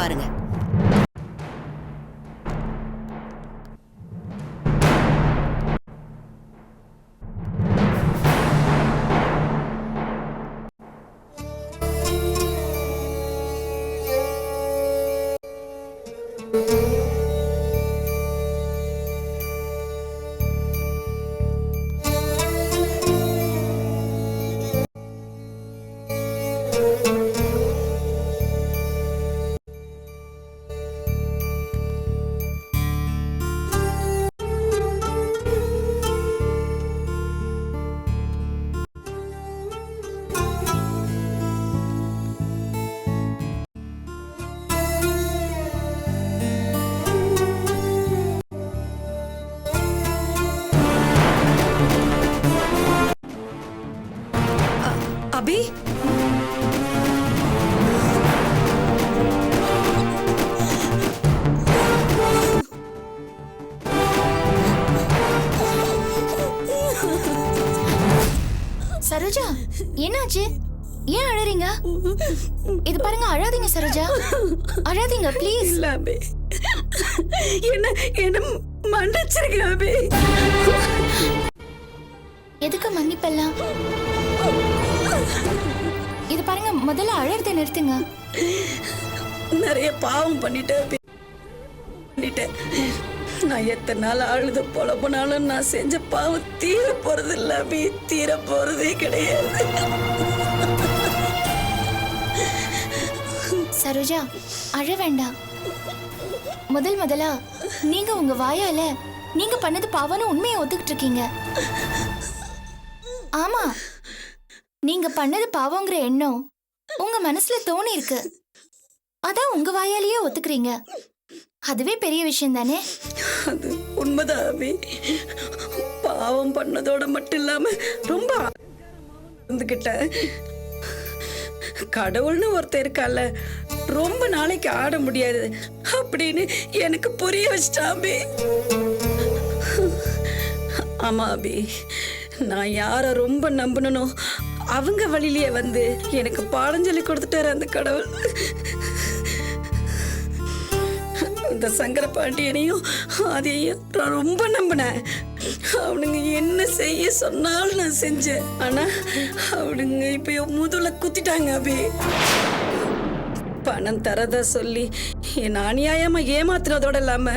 பாருங்க. அபி, சரோஜா, என்னாச்சு? ஏன் அழறீங்க? இது பாருங்க, அழாதீங்க சரோஜா, அழாதீங்க ப்ளீஸ். இல்ல அபி, என்ன மன்னிச்சிருங்க அபி. எதுக்கு மன்னிப்பெல்லாம்? இது பாருங்க, முதல்ல அழறதை நிறுத்துங்க. நிறைய பாவம் பண்ணிட்டேன் அபி, பண்ணிட்டேன். நான் எத்தனை நாள் அழுது பொழப்புனாலும் நான் செஞ்ச பாவம் தீர போறது இல்ல அபி, தீர போறதே கிடையாது. சரோஜா, அழ வேண்டாம். முதலா நீங்க உங்க வாயால நீங்க பண்ணது பாவம்னு உண்மையை ஒத்துக்கிட்டு இருக்கீங்க. ஆமா, நீங்க பண்ணது பாவங்கிற எண்ணம் உங்க மனசுல தோணி இருக்கு. அதான் உங்க வாயாலேயே ஒத்துக்கிறீங்க. அதுவே பெரிய விஷயம் தானே? அது உண்மைதான் அபி. பாவம் பண்ணதோட மட்டும் இல்லாம ரொம்ப இருந்துகிட்டேன். கடவுள்னு ஒருத்தர் இருக்கால, ரொம்ப நாளைக்கு ஆட முடியாது அப்படின்னு எனக்கு புரிய வச்சிட்டா அபி. ஆமா அபி, நான் யார ரொம்ப நம்பனோ அவங்க வழியிலேயே வந்து எனக்கு பாடம் சொல்லி கொடுத்துட்டாரு அந்த கடவுள். இந்த சங்கர பாண்டியனையும் அதையும் நான் ரொம்ப நம்பினேன். அவனுங்க என்ன செய்ய சொன்னாலும் நான் செஞ்சேன். ஆனா அவனுங்க இப்ப முதுல குத்திட்டாங்க அபி. பணம் தரதா சொல்லி என் அநியாயமா ஏமாத்துறதோட இல்லாம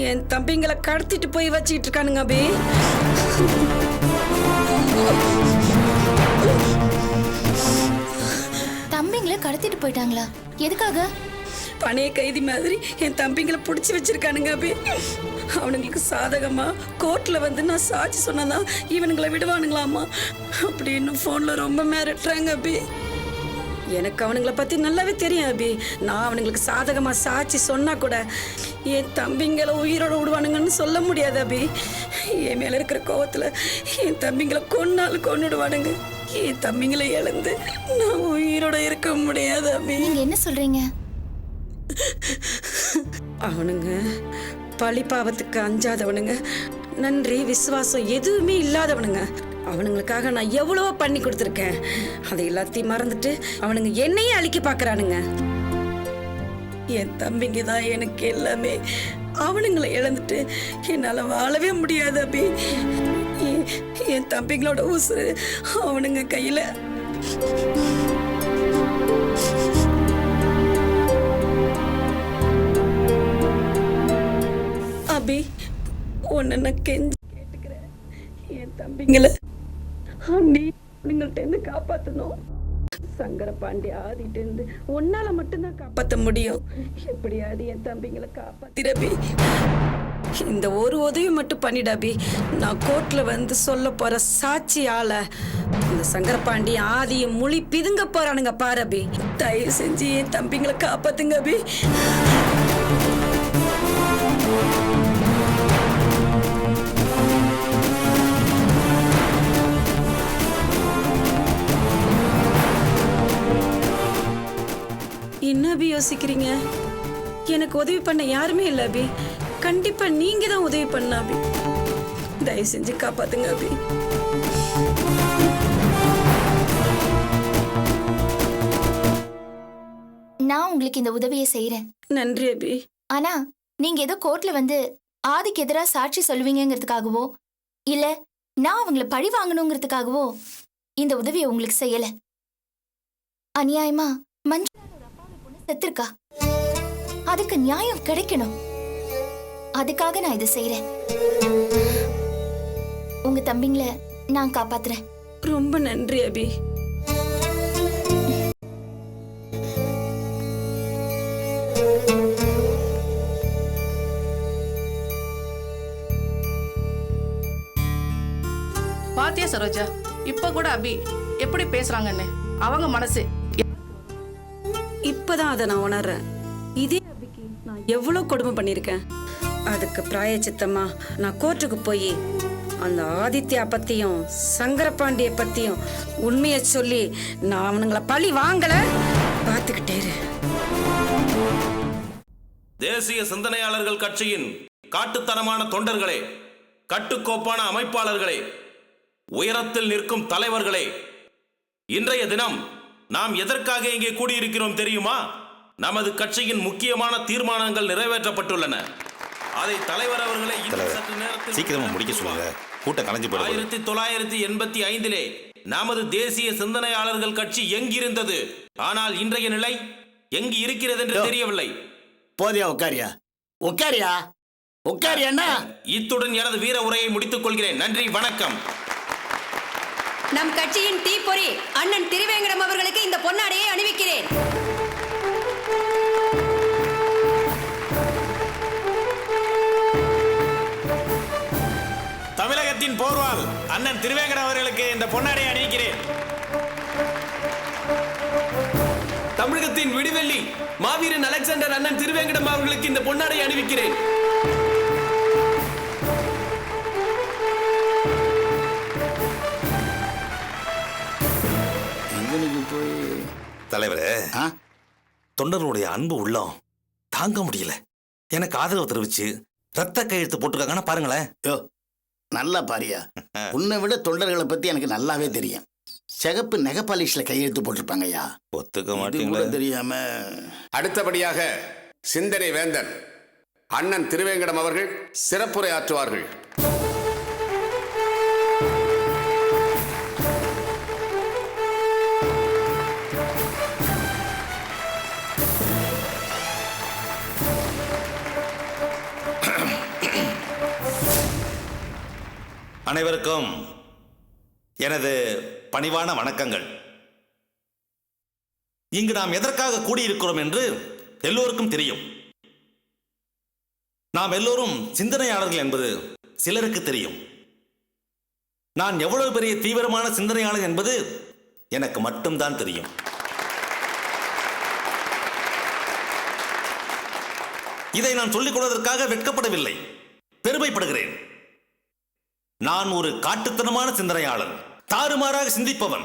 என் தம்பிங்களை கடத்திட்டு போய் வச்சுக்கிட்டு இருக்கானுங்க அபி. தம்பிங்களை கடத்திட்டு போயிட்டாங்களா? எதுக்காக? பணைய கைதி மாதிரி என் தம்பிங்களை பிடிச்சி வச்சிருக்கானுங்க அபி. அவனுங்களுக்கு சாதகமா கோர்ட்ல வந்து நான் சாட்சி சொன்னதான் இவனுங்களை விடுவானுங்களாமா அப்படின்னு போன்ல ரொம்ப மிரட்டுறாங்க அபி. எனக்கு அவனுங்களை பத்தி நல்லாவே தெரியும் அபி. நான் அவனுங்களுக்கு சாதகமா சாட்சி சொன்னா கூட என் தம்பிங்களை உயிரோட விடுவானுங்கன்னு சொல்ல முடியாது அபி. என் மேல இருக்கிற கோவத்துல என் தம்பிங்களை கொன்னுடுவானுங்க. என் தம்பிங்களை இழந்து நான் உயிரோட இருக்க முடியாது அபி. நீங்க என்ன சொல்றீங்க? அவனுங்க பழி பாவத்துக்கு அஞ்சாதவனுங்க, நன்றி விசுவாசம் எதுவுமே இல்லாதவனுங்க. அவனுங்களுக்காக நான் எவ்வளவோ பண்ணி கொடுத்துருக்கேன். அதை எல்லாத்தையும் மறந்துட்டு அவனுங்க என்னையே அழிக்க பாக்குறானுங்க. என் தம்பிங்க தான் எனக்கு எல்லாமே. அவனுங்களை இழந்துட்டு என்னால வாழவே முடியாது அபி. என் தம்பிங்களோட உசுறு அவனுங்க கையில. அபி, உன்னை நான் கெஞ்சி கேட்டுக்கிறேன். என் தம்பிங்களை நீங்கள்ட்ட இருந்து காப்பாத்தணும். சங்கர பாண்டி ஆதிட்டு இருந்து உன்னால மட்டும்தான் காப்பாத்த முடியும். எப்படியாவது என் தம்பிங்களை காப்பாத்திரபி. இந்த ஒரு உதவி மட்டும் பண்ணிடாபி. நான் கோர்ட்ல வந்து சொல்ல போற சாட்சி ஆள இந்த சங்கர பாண்டி ஆதியும் மொழி பிதுங்க போறானுங்க பாரபி. தயவு செஞ்சு என் தம்பிங்களை காப்பாத்துங்க அபி. என்ன அபி யோசிக்கிறீங்க? எனக்கு உதவி பண்ண யாருமே இல்ல அபி. கண்டிப்பா நீங்க தான் உதவி பண்ண அபி. தயவு செஞ்சு காப்பாத்துங்க அபி. நான் உங்களுக்கு இந்த உதவியை செய்யறேன். நன்றி அபி. ஆனா நீங்க ஏதோ கோர்ட்ல வந்து ஆதிக்கு எதிராக சாட்சி சொல்லுவீங்கிறதுக்காகவோ இல்ல நான் அவங்கள பழி வாங்கணுங்கிறதுக்காகவோ இந்த உதவியை உங்களுக்கு செய்யல. அநியாயமா மஞ்சள் செத்துருக்கா, அதுக்கு நியாயம் கிடைக்கணும். அதுக்காக நான் இதை செய்யறேன். உங்க தம்பிங்களை நான் காப்பாத்துறேன். ரொம்ப நன்றி அபி. பாத்தியா சரோஜா, இப்ப கூட அபி எப்படி பேசுறாங்கன்னு அவங்க மனசு. இப்பதான் அதை நான் உணர்றேன். இதே அபிக்கு நான் எவ்வளவு கொடுமை பண்ணிருக்கேன். அதுக்கு பிராயச்சித்தமா நான் கோர்ட்டுக்கு போய் அந்த ஆதித்யா பத்தியும் சங்கரபாண்டிய பத்தியும் உண்மையை சொல்லி நான் அவனுங்களை பழி வாங்கல. பார்த்துக்கிட்டே இரு. தேசிய சிந்தனையாளர்கள் கட்சியின் காட்டுத்தனமான தொண்டர்களே, கட்டுக்கோப்பான அமைப்பாளர்களே, உயரத்தில் நிற்கும் தலைவர்களே, இன்றைய தினம் நாம் எதற்காக இங்கே கூடியிருக்கிறோம் தெரியுமா? நமது கட்சியின் முக்கியமான தீர்மானங்கள் நிறைவேற்றப்பட்டுள்ளன. அதை தலைவர் அவர்களை சற்று நேரத்தில் சீக்கிரமா முடிக்க சொல்லுங்க. கூட்டம் கலைஞ்சு போயிடும். 1985 நமது தேசிய சிந்தனையாளர்கள் கட்சி எங்கிருந்தது, ஆனால் இன்றைய நிலை எங்கு இருக்கிறது என்று தெரியவில்லை. போதியா உட்காரியா உட்காரியா உட்காரியா. இத்துடன் எனது வீர உரையை முடித்துக் கொள்கிறேன். நன்றி, வணக்கம். நம் கட்சியின் தீப்பொறி அண்ணன் திருவேங்கடம் அவர்களுக்கு இந்த பொன்னாடையை அணிவிக்கிறேன். தமிழகத்தின் போர்வால் அண்ணன் திருவேங்கடம் அவர்களுக்கு இந்த பொன்னாடையை அணிவிக்கிறேன். தமிழகத்தின் விடிவெள்ளி மாவீரன் அலெக்சாண்டர் அண்ணன் திருவேங்கடம் அவர்களுக்கு இந்த பொன்னாடை அணிவிக்கிறேன். தலைவரே, தொண்டர்களுடைய அன்பு உள்ளம் தாங்க முடியல. எனக்கு ஆதரவு தெரிவிச்சு ரத்த கையெழுத்து போட்டிருக்காங்கன்னா பாருங்களேன். நல்லா பாரியா, உன்னை விட தொண்டர்களை பத்தி எனக்கு நல்லாவே தெரியும். சிகப்பு நெக பாலிஷ்ல கையெழுத்து போட்டிருப்பாங்க ஐயா. ஒத்துக்க மாட்டீங்களா? தெரியாம. அடுத்தபடியாக சிந்தனை வேந்தன் அண்ணன் திருவேங்கடம் அவர்கள் சிறப்புரை ஆற்றுவார்கள். அனைவருக்கும் எனது பணிவான வணக்கங்கள். இங்கு நாம் எதற்காக கூடியிருக்கிறோம் என்று எல்லோருக்கும் தெரியும். நாம் எல்லோரும் சிந்தனையாளர்கள் என்பது சிலருக்கு தெரியும். நான் எவ்வளவு பெரிய தீவிரமான சிந்தனையாளர் என்பது எனக்கு மட்டும்தான் தெரியும். இதை நான் சொல்லிக் கொள்வதற்காக வெட்கப்படவில்லை, பெருமைப்படுகிறேன். நான் ஒரு காட்டுத்தனமான சிந்தனையாளர், தாறுமாறாக சிந்திப்பவன்.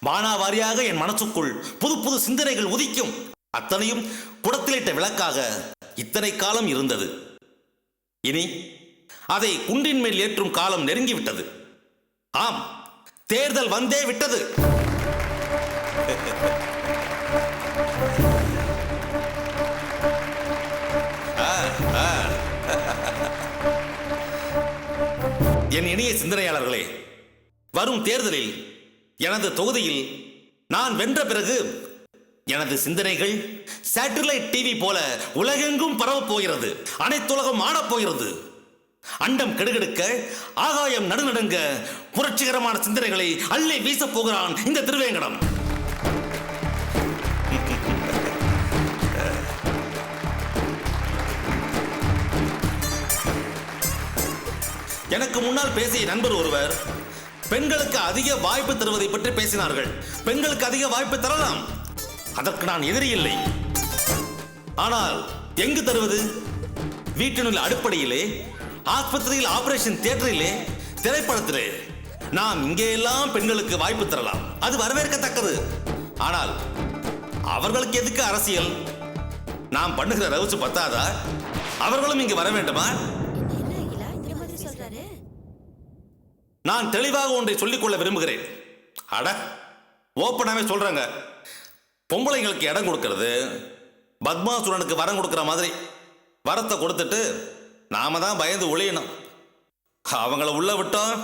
மானாவாரியாக என் மனசுக்குள் புது புது சிந்தனைகள் உதிக்கும். அத்தனையும் குடத்திலிட்ட விளக்காக இத்தனை காலம் இருந்தது. இனி அதை குன்றின் மேல் ஏற்றும் காலம் நெருங்கிவிட்டது. ஆம், தேர்தல் வந்தே விட்டது. என் இனிய சிந்தனையாளர்களே, வரும் தேர்தலில் எனது தொகுதியில் நான் வென்ற பிறகு எனது சிந்தனைகள் சேட்டலைட் டிவி போல உலகெங்கும் பரவப் போகிறது. அனைத்துலகம் ஆடப் போகிறது. அண்டம் கெடுகெடுக்க, ஆகாயம் நடுநடுங்க, புரட்சிகரமான சிந்தனைகளை அள்ளி வீசப் போகிறான் இந்த திருவேங்கடம். எனக்கு முன்னால் பேசிய நண்பர் ஒருவர் பெண்களுக்கு அதிக வாய்ப்பு தருவதை பற்றி பேசினார்கள். பெண்களுக்கு அதிக வாய்ப்பு தரலாம், அதற்கு நான் எதிரி இல்லை. ஆனால் எங்கு தருவது? வீட்டினுள் அடுப்படையிலே, ஆஸ்பத்திரியில் ஆபரேஷன் தியேட்டரிலே, திரைப்படத்திலே. நாம் இங்கே எல்லாம் பெண்களுக்கு வாய்ப்பு தரலாம், அது வரவேற்கத்தக்கது. ஆனால் அவர்களுக்கு எதுக்கு அரசியல்? நாம் பண்ணுகிற ரவுச்சு பத்தாதா? அவர்களும் இங்கு வர வேண்டுமா? நான் தெளிவாக ஒன்றை சொல்லிக்கொள்ள விரும்புகிறேன். அட, ஓப்பனாவே சொல்றாங்க. பொம்பளைங்களுக்கு இடம் கொடுக்கறது பத்மாசுரனுக்கு வரம் கொடுக்கிற மாதிரி வரத்தை கொடுத்துட்டு நாம தான் பயந்து ஒளியணும். அவங்கள உள்ள விட்டோம்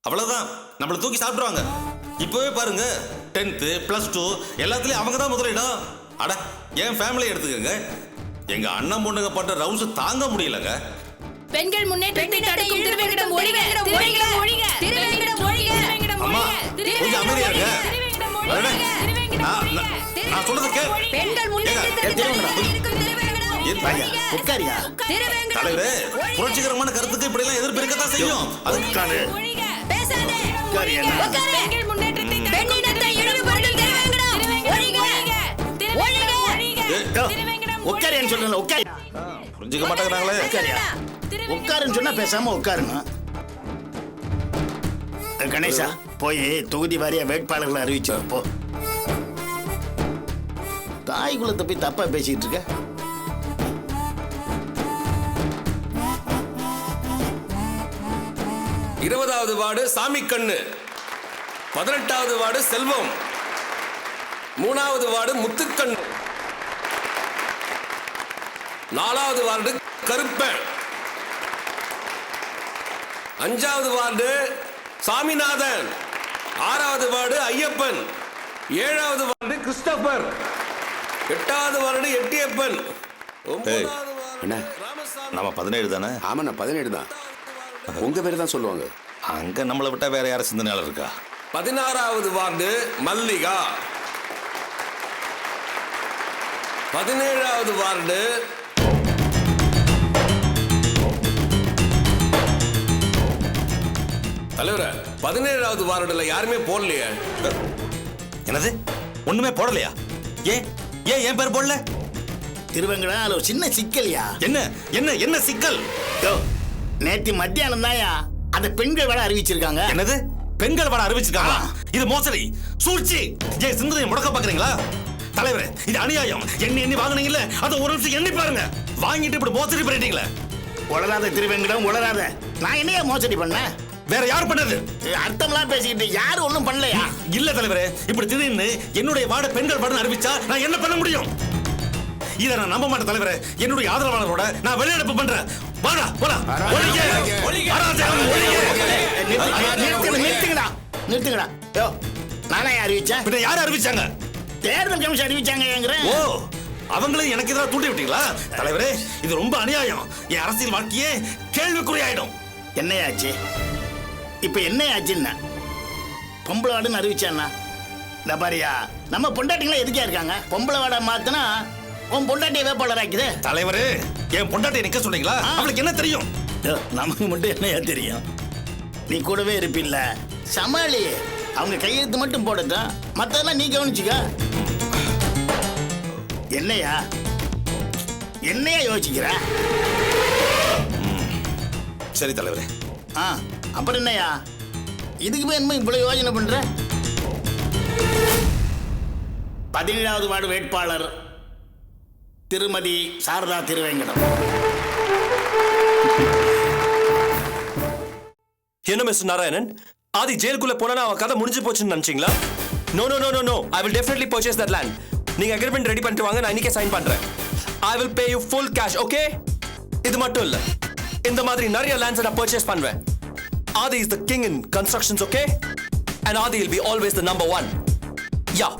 அவ்வளவுதான், நம்மளை தூக்கி சாப்பிடுவாங்க. இப்பவே பாருங்க, 10th +2 எல்லாத்துலயும் அவங்க தான் முதலிடம். அட என் ஃபேமிலியை எடுத்துக்கங்க, எங்க அண்ணன் பொண்ணுங்க பண்ற ரவுஸ் தாங்க முடியலங்க. பெண்கள் முன்னேற்றத்தை தடுக்கும் திருவேங்கடம் ஒழிக, திருவேங்கடம் ஒழிக, திருவேங்கடம் ஒழிக. அம்மா கொஞ்சம் அமைதியா இருங்க. அடடே, நான் சொல்றது கேள். பெண்கள் முன்னேற்றத்தை தடுக்கும் திருவேங்கடம் வாயா, உட்காரியா. தலைவரே, புரட்சிகரமான கருத்துக்கு இப்படி எல்லாம் எதிர்ப்பு இருக்கத்தான் செய்யும். அதுக்கான பேசாதே. உட்காரியா. உட்காரு. பெண்ணினத்தை இழிவுபடுத்தும் திருவேங்கடம் ஒழிக, ஒழிக. உட்காரியான்னு சொல்றேன். உட்காரி. புரிஞ்சுக்க மாட்டேங்கிறாங்களே. உட்காரியா. உட்காருன்னு சொன்னா பேசாம உட்காருங்க. கணேசா, போய் தொகுதி வாரியா வேட்பாளர்களை அறிவிச்சு போ. தாய் குலத்தை போய் தப்பா பேசிட்டு இருக்க. இருபதாவது வார்டு சாமி கண்ணு, 18வது வார்டு செல்வம், 3வது வார்டு முத்துக்கண்ணு, 4வது வார்டு கருப்பன், 5வது வார்டு சாமிநாதன், 6வது வார்டு ஐயப்பன், 7வது வார்டு கிறிஸ்டபர், 8வது வார்டு எட்டியப்பன், 9வது வார்டு ராமசாமி. நம்ம 17 தானே? ஆமாண்ணா 17 தான். உங்க பேர் தான் சொல்லுவாங்க. அங்க நம்மளை விட்டா வேற யாரும் சிந்தனையாளர் இருக்கா? 16வது வார்டு மல்லிகா, 17வது வார்டு தலைவர, 17வது வார்டுல யாருமே போடலையே. என்னது, ஒண்ணுமே போடலையா? ஏன் ஏன் என் பேர் போடல? திருவேங்கடம், அது ஒரு சின்ன சிக்கல்யா. என்ன என்ன என்ன சிக்கல்? நேற்று மத்தியானம் தான்யா அந்த பெண்கள் வேலை அறிவிச்சிருக்காங்க. என்னது, பெண்கள் வர அறிவிச்சிருக்காங்களா? இது மோசடி, சூழ்ச்சி. ஏன் சிந்தனையை முடக்க பாக்குறீங்களா? தலைவரே, இது அநியாயம். எண்ணி வாங்குனீங்கல்ல, அதை ஒரு நிமிஷம் எண்ணி பாருங்க. வாங்கிட்டு இப்படி மோசடி பண்ணிட்டீங்களே. உளராத திருவேங்கடம், உளராத. நான் என்னையா மோசடி பண்ணேன்? வேற யார் பண்ணது? அர்த்தம்லாம் பேசிக்கிட்டு யாரும் ஒண்ணும் பண்ணலையா? இல்ல தலைவரே, இப்படி திடீர்னு என்னுடைய வார்டு பெண்கள் வார்டு அறிவிச்சா நான் என்ன பண்ண முடியும்? இதை நான் நம்ப மாட்டேன் தலைவரே. என்னுடைய ஆதரவாளரோட நான் வெளியெடுப்பு பண்றேன். வாடா போலாம். ஒழிங்க, ஒழிங்க, அராஜகம் ஒழிங்க. நிறுத்துங்கடா, நிறுத்துங்கடா. யோ, நானே அறிவிச்சேன். பின்ன யார் அறிவிச்சாங்க? தேர்தல் கமிஷன் அறிவிச்சாங்க. ஓ, அவங்களும் எனக்கு எதிராக தூண்டி விட்டீங்களா? தலைவரே, இது ரொம்ப அநியாயம். என் அரசியல் வாழ்க்கையே கேள்விக்குறியாயிடும். என்னையாச்சு இப்ப? என்னையாச்சுன்னா பொம்பளை வார்டுன்னு அறிவிச்சான்னா இந்த பாரியா, நம்ம பொண்டாட்டிங்களா எதுக்கா இருக்காங்க? பொம்பளை வார்டை மாத்தினா உன் பொண்டாட்டியை வேட்பாளர் ஆக்குது. தலைவரே, என் பொண்டாட்டியை நிக்க சொன்னீங்களா? அவளுக்கு என்ன தெரியும்? நமக்கு மட்டும் என்னையா தெரியும்? நீ கூடவே இருப்பில்ல, சமாளி. அவங்க கையெழுத்து மட்டும் போடட்டும், மத்ததெல்லாம் நீ கவனிச்சுக்க. என்னையா என்னையா யோசிக்கிற? சரி தலைவரே. அப்புறம் என்னையா இதுக்கு போய் என்ன இவ்வளவு யோசனை பண்ற? 17வது வார்டு வேட்பாளர் திருமதி சாரதா திருவேங்கடம். என்ன மிஸ்டர் நாராயணன், ஆதி ஜெயிலுக்குள்ள போனா அவன் கதை முடிஞ்சு போச்சுன்னு நினைச்சீங்களா? No no no no no, I will definitely purchase that land. நீங்க அக்ரிமெண்ட் ரெடி பண்ணிட்டு வாங்க, நான் இன்னைக்கே சைன் பண்றேன். I will pay you full cash, okay? இது மட்டும் இல்ல, இந்த மாதிரி நிறைய லேண்ட்ஸ் நான் பர்ச்சேஸ் பண்ணுவேன். Adi is the king in constructions, okay? And Adi will be always the number one. Yeah.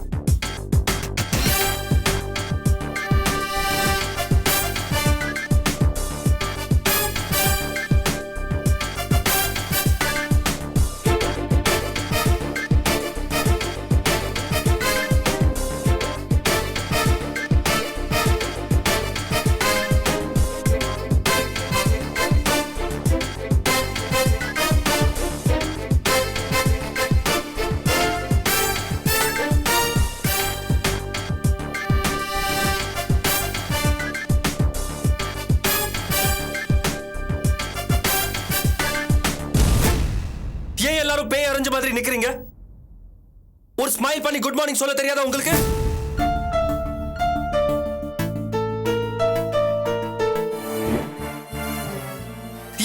எல்லாரும் பேய் அரைஞ்ச மாதிரி நிக்கிறீங்க? ஒரு ஸ்மைல் பண்ணி குட் மார்னிங் சொல்ல தெரியாதா உங்களுக்கு?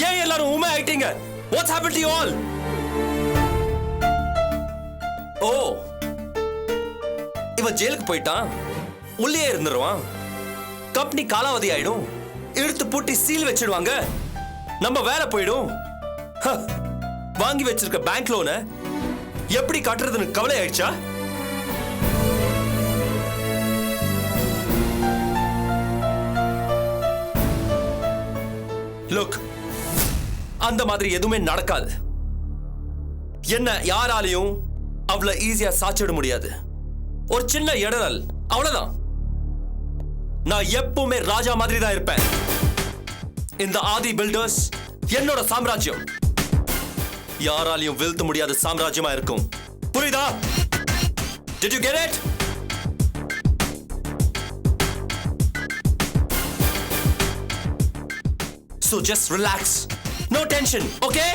ஏன் எல்லாரும் ஊமை ஆயிட்டீங்க? What's happened to you all? ஓ, இவன் ஜெயிலுக்கு போயிட்டான், உள்ளே இருந்துருவான், கம்பெனி காலாவதி ஆயிடும், இழுத்து பூட்டி சீல் வச்சிடுவாங்க, நம்ம வேலை போயிடும். ஹ, வாங்கி வச்சிருக்க பேங்க் லோனை எப்படி கட்டுறதுன்னு கவலை ஆயிடுச்சா? லுக், அந்த மாதிரி எதுவுமே நடக்காது. என்ன யாராலையும் அவ்வளவு ஈஸியா சாச்சிட முடியாது. ஒரு சின்ன இடரல், அவ்வளவுதான். நான் எப்பவுமே ராஜா மாதிரி தான் இருப்பேன். இந்த ஆதி பில்டர்ஸ் என்னோட சாம்ராஜ்யம். யாராலையும் வீழ்த்த முடியாத சாம்ராஜ்யமா இருக்கும். புரியுதா? Did you get it? So just relax. No tension, okay?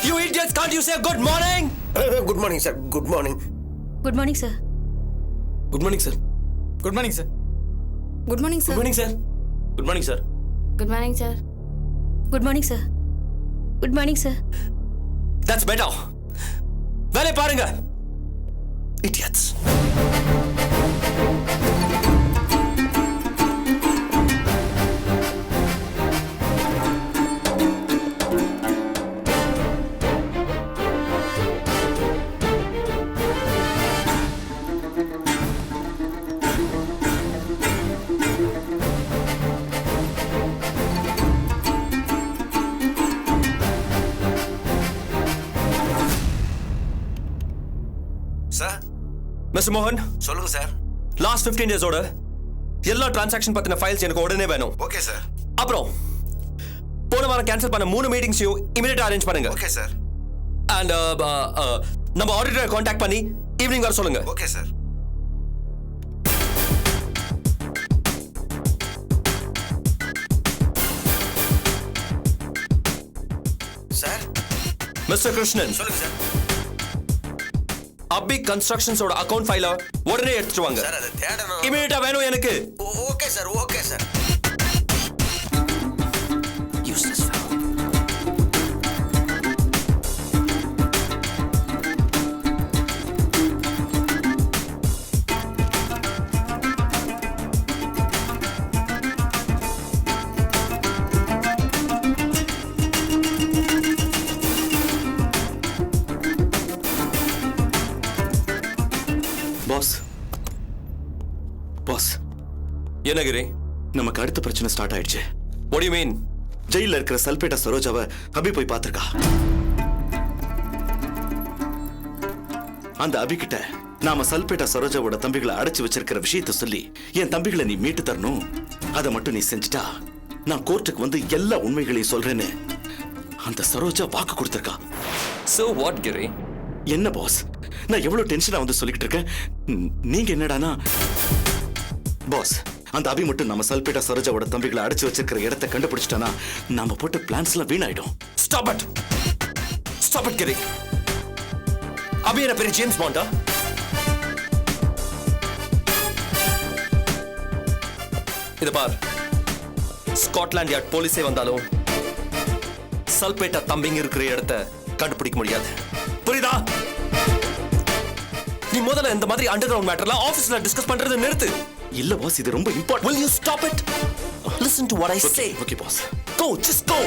You idiots, can't you say good morning? Good morning sir. Good morning. Good morning sir. Good morning, sir. Good morning sir. Good morning Good sir. morning, sir. Good morning, sir. Good morning sir. Good morning sir. Good morning sir. That's better. வேலை பாருங்க. Idiots. Sir Mr. Mohan, சொல்லுங்க sir. last 15 days ஓட எல்லா transaction பத்தின files எனக்கு உடனே வேணும். Okay sir. அப்புறம் போன வாரம் கேன்சல் பண்ண 3 மீட்டிங்ஸையும் இமிடியேட்டா அரேஞ்ச் பண்ணுங்க. Okay sir. அண்ட் நம்ம ஆடிட்டரை காண்டாக்ட் பண்ணி ஈவினிங் வர சொல்லுங்க. Okay sir. Sir mister Krishnan, சொல்லுங்க சார். அபி கன்ஸ்ட்ரக்ஷன்ஸோட அக்கவுண்ட் ஃபைல உடனே எடுத்துட்டு வாங்க. சார் அதை தேடணும். இமிடியேட்டா வேணும் எனக்கு. Okay sir. Okay sir. Useless fellow. Boss boss என்ன கிரி? நமக்கு அடுத்த பிரச்சனை ஸ்டார்ட் ஆயிடுச்சு. What do you mean? ஜெயில இருக்கிற சல்பேட்டா சரோஜாவை அபி போய் பார்த்திருக்கா. அந்த அபி கிட்ட நாம சல்பேட்டா சரோஜாவோட தம்பிகளை அடைச்சு வச்சிருக்கிற விஷயத்தை சொல்லி என் தம்பிகளை நீ மீட்டு தரணும், அதை மட்டும் நீ செஞ்சுட்டா நான் கோர்ட்டுக்கு வந்து எல்லா உண்மைகளையும் சொல்றேன்னு அந்த சரோஜா வாக்கு கொடுத்திருக்கா. So what, கிரி? என்ன பாஸ், நான் எவ்வளவு டென்ஷனா வந்து சொல்லிக்கிட்டு இருக்கேன். நீங்க என்னடானா பாஸ், அந்த அபி மட்டும் நம்ம சல்பேட்டா சரோஜாவோட தம்பிகளை அடைச்சு வச்சிருக்கிற இடத்தை கண்டுபிடிச்சிட்டானா நாம போட்ட பிளான்ஸ் எல்லாம் வீணாயிடும். Stop it. Stop it, கிரி. அபி என்ன பெரிய ஜேம்ஸ் பாண்டா? இத பார், ஸ்காட்லாண்ட் யார்ட் போலீஸே வந்தாலும் சல்பேட்டா தம்பிங்க இருக்கிற இடத்தை கண்டுபிடிக்க முடியாது. புரியுதா? நீ முதல்ல இந்த மாதிரி அண்டர் கிரவுண்ட் மேட்டர்லாம் ஆபீஸ்ல டிஸ்கஸ் பண்றது நிறுத்து. இல்ல பாஸ், இது ரொம்ப important. Will you stop it? Listen to what I say. Okay, boss. Go, just go.